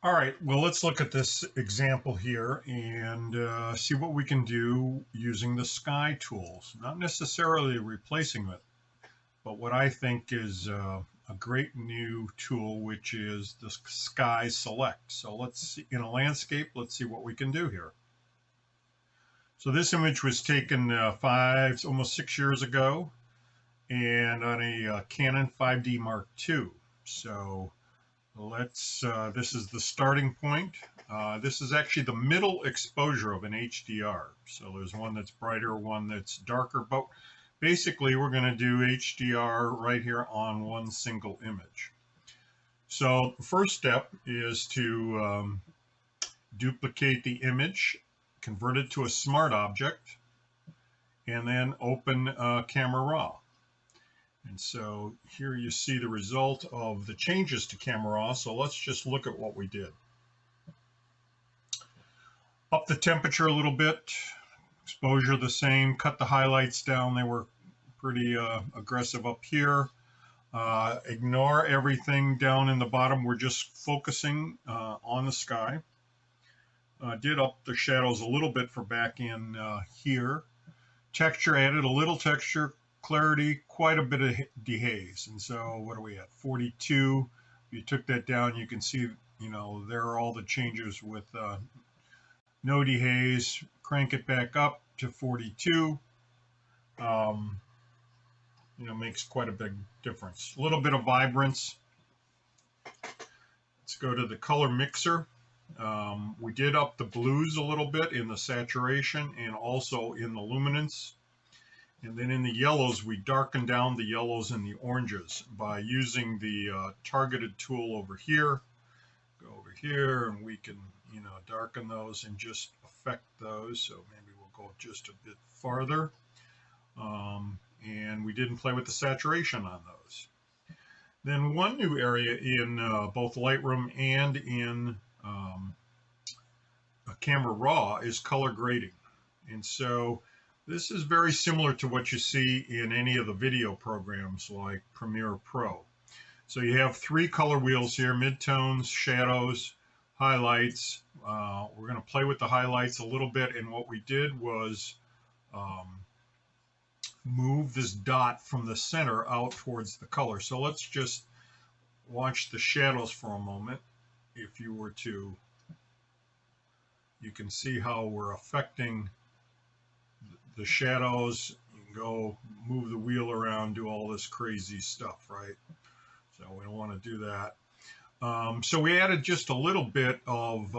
All right, well, let's look at this example here and see what we can do using the sky tools. Not necessarily replacing it, but what I think is a great new tool, which is the sky select. So let's see, in a landscape, let's see what we can do here. So this image was taken almost 6 years ago, and on a Canon 5D Mark II. So this is the starting point. This is actually the middle exposure of an HDR. So there's one that's brighter, one that's darker, but basically we're going to do HDR right here on one single image. So the first step is to duplicate the image, convert it to a smart object, and then open Camera Raw. And so here you see the result of the changes to Camera Raw. So let's just look at what we did. Up the temperature a little bit, exposure the same, cut the highlights down. They were pretty aggressive up here. Ignore everything down in the bottom. We're just focusing on the sky. Did up the shadows a little bit for back in here. Texture, added a little texture. Clarity, quite a bit of dehaze. And so what are we at? 42. If you took that down, you can see, there are all the changes with no dehaze. Crank it back up to 42. Makes quite a big difference. A little bit of vibrance. Let's go to the color mixer. We did up the blues a little bit in the saturation and also in the luminance. And then in the yellows, we darken down the yellows and the oranges by using the targeted tool over here. Go over here and we can, darken those and just affect those. So maybe we'll go just a bit farther. And we didn't play with the saturation on those. Then one new area in both Lightroom and in Camera Raw is color grading. And so this is very similar to what you see in any of the video programs like Premiere Pro. So you have three color wheels here: midtones, shadows, highlights. We're going to play with the highlights a little bit, and what we did was move this dot from the center out towards the color. So let's just watch the shadows for a moment. If you were to, you can see how we're affecting the shadows. You can go move the wheel around, do all this crazy stuff, right? So we don't want to do that. So we added just a little bit of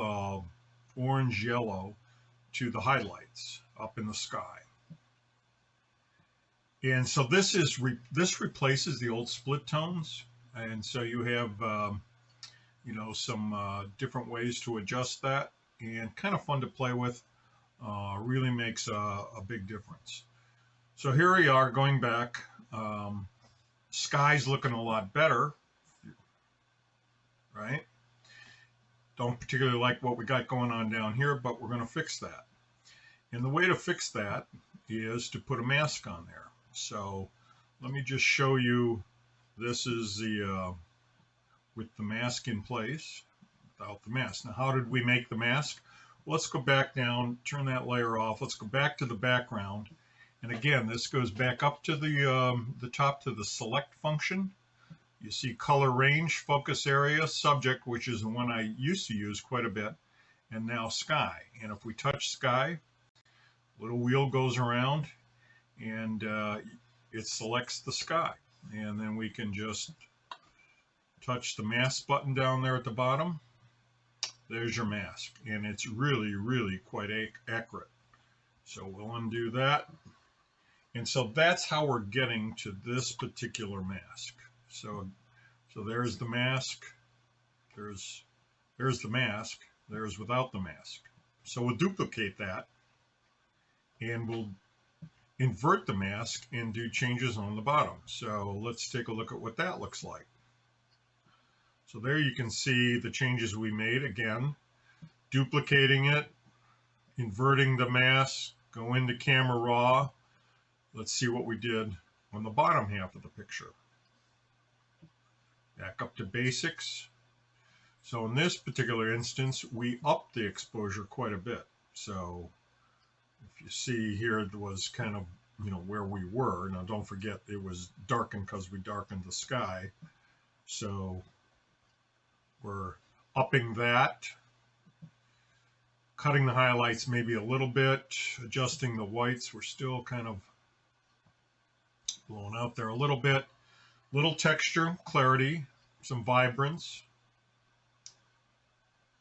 orange yellow to the highlights up in the sky. And so this replaces the old split tones. And so you have some different ways to adjust that, and kind of fun to play with. Really makes a big difference. So here we are going back. Sky's looking a lot better, right? Don't particularly like what we got going on down here, but we're going to fix that. And the way to fix that is to put a mask on there. So let me just show you. This is the with the mask in place, without the mask. Now, how did we make the mask? Let's go back down, turn that layer off. Let's go back to the background. And again, this goes back up to the top to the select function. You see color range, focus area, subject, which is the one I used to use quite a bit, and now sky. And if we touch sky, little wheel goes around and it selects the sky. And then we can just touch the mask button down there at the bottom. There's your mask, and it's really, really quite accurate. So we'll undo that. And so that's how we're getting to this particular mask. So there's the mask, there's the mask, there's without the mask. So we'll duplicate that, and we'll invert the mask and do changes on the bottom. So let's take a look at what that looks like. So there you can see the changes we made. Again, duplicating it, inverting the mask, go into Camera Raw. Let's see what we did on the bottom half of the picture. Back up to basics. So in this particular instance, we upped the exposure quite a bit. So if you see here, it was kind of, where we were. Now don't forget it was darkened because we darkened the sky. So we're upping that, cutting the highlights maybe a little bit, adjusting the whites. We're still kind of blowing out there a little bit. Little texture, clarity, some vibrance.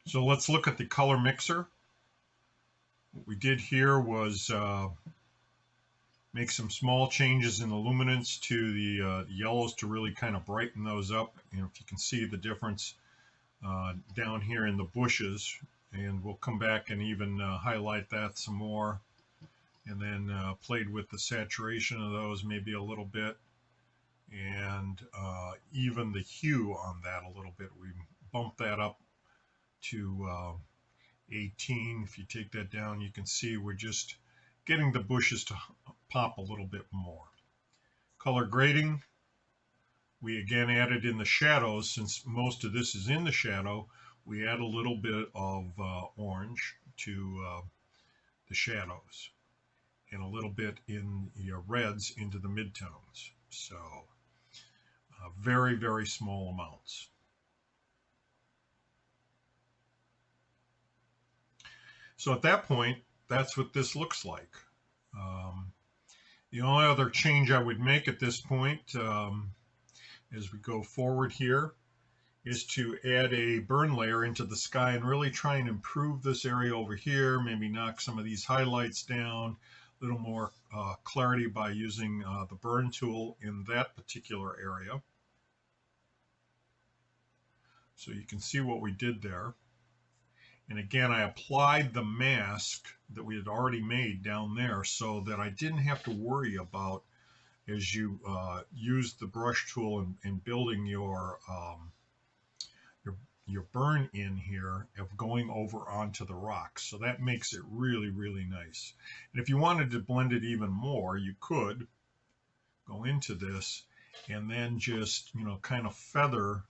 So let's look at the color mixer. What we did here was make some small changes in the luminance to the yellows to really kind of brighten those up. If you can see the difference down here in the bushes, and we'll come back and even highlight that some more, and then played with the saturation of those maybe a little bit, and even the hue on that a little bit. We bumped that up to 18. If you take that down, you can see we're just getting the bushes to pop a little bit more. Color grading, we again added in the shadows. Since most of this is in the shadow, we add a little bit of orange to the shadows, and a little bit in the reds into the midtones. So very, very small amounts. So at that point, that's what this looks like. The only other change I would make at this point, as we go forward here, is to add a burn layer into the sky and really try and improve this area over here, maybe knock some of these highlights down, a little more clarity by using the burn tool in that particular area. So you can see what we did there. And again, I applied the mask that we had already made down there so that I didn't have to worry about, as you use the brush tool in building your burn in here, of going over onto the rocks. So that makes it really, really nice. And if you wanted to blend it even more, you could go into this and then just, kind of feather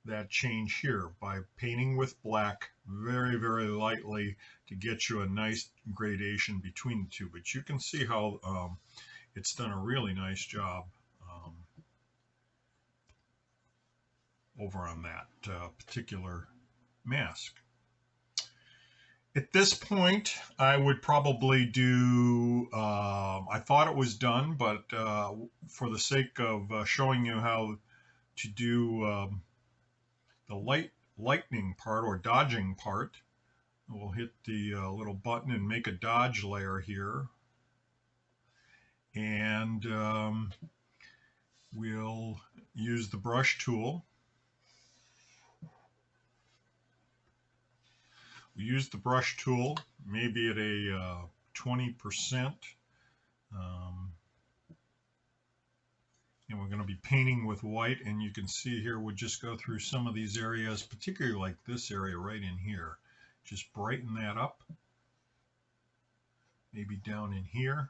that change here by painting with black very, very lightly to get you a nice gradation between the two. But you can see how it's done a really nice job over on that particular mask. At this point, I would probably do, I thought it was done, but for the sake of showing you how to do the lightning part or dodging part, we'll hit the little button and make a dodge layer here, and we'll use the brush tool. We use the brush tool maybe at a 20%, and we're going to be painting with white, and you can see here we'll just go through some of these areas, particularly like this area right in here. Just brighten that up, maybe down in here,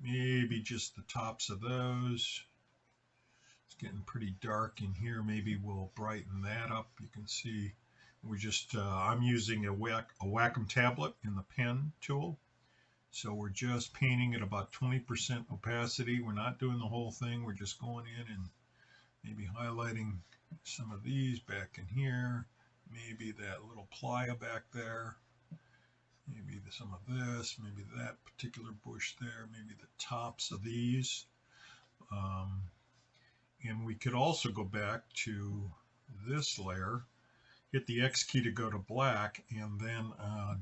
maybe just the tops of those. It's getting pretty dark in here. Maybe we'll brighten that up. You can see we just I'm using a Wacom tablet in the pen tool. So we're just painting at about 20% opacity. We're not doing the whole thing. We're just going in and maybe highlighting some of these back in here. Maybe that little playa back there. Maybe some of this. Maybe that particular bush there. Maybe the tops of these. And we could also go back to this layer, hit the X key to go to black, and then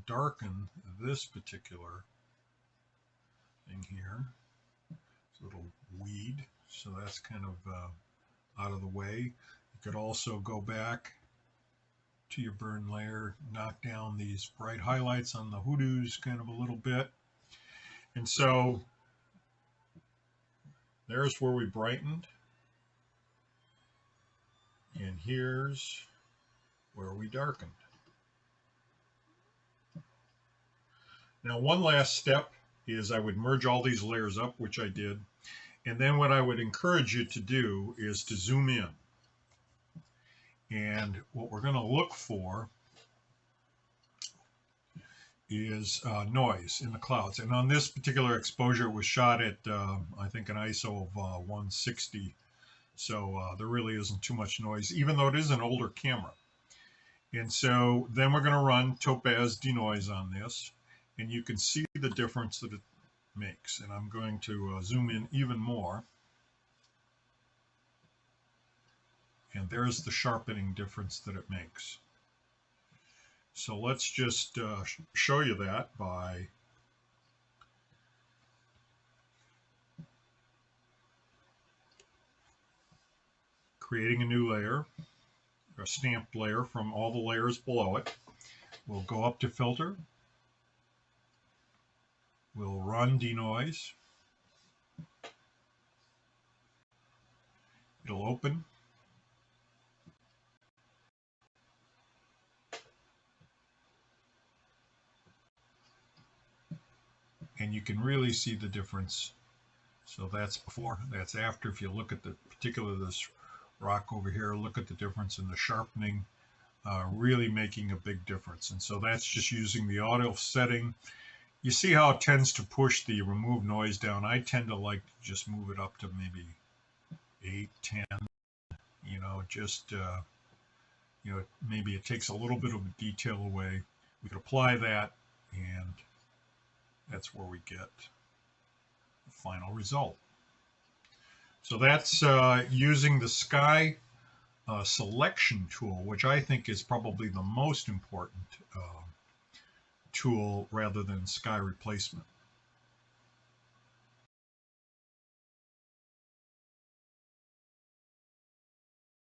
darken this particular thing here. It's a little weed, so that's kind of out of the way. You could also go back to your burn layer, knock down these bright highlights on the hoodoos kind of a little bit. And so there's where we brightened. And here's where we darkened. Now, one last step is I would merge all these layers up, which I did. And then what I would encourage you to do is to zoom in. And what we're going to look for is noise in the clouds. And on this particular exposure, it was shot at, I think, an ISO of 160. So there really isn't too much noise, even though it is an older camera. And so then we're going to run Topaz Denoise on this, and you can see the difference that it makes. And I'm going to zoom in even more. And there's the sharpening difference that it makes. So let's just show you that by creating a new layer, a stamped layer from all the layers below it. We'll go up to Filter. We'll run Denoise. It'll open. And you can really see the difference. So that's before, that's after. If you look at the particular this rock over here, look at the difference in the sharpening, really making a big difference. And so that's just using the auto setting. You see how it tends to push the remove noise down. I tend to like to just move it up to maybe 8, 10, you know, just, you know, maybe it takes a little bit of the detail away. We could apply that, and that's where we get the final result. So that's using the sky selection tool, which I think is probably the most important tool rather than sky replacement.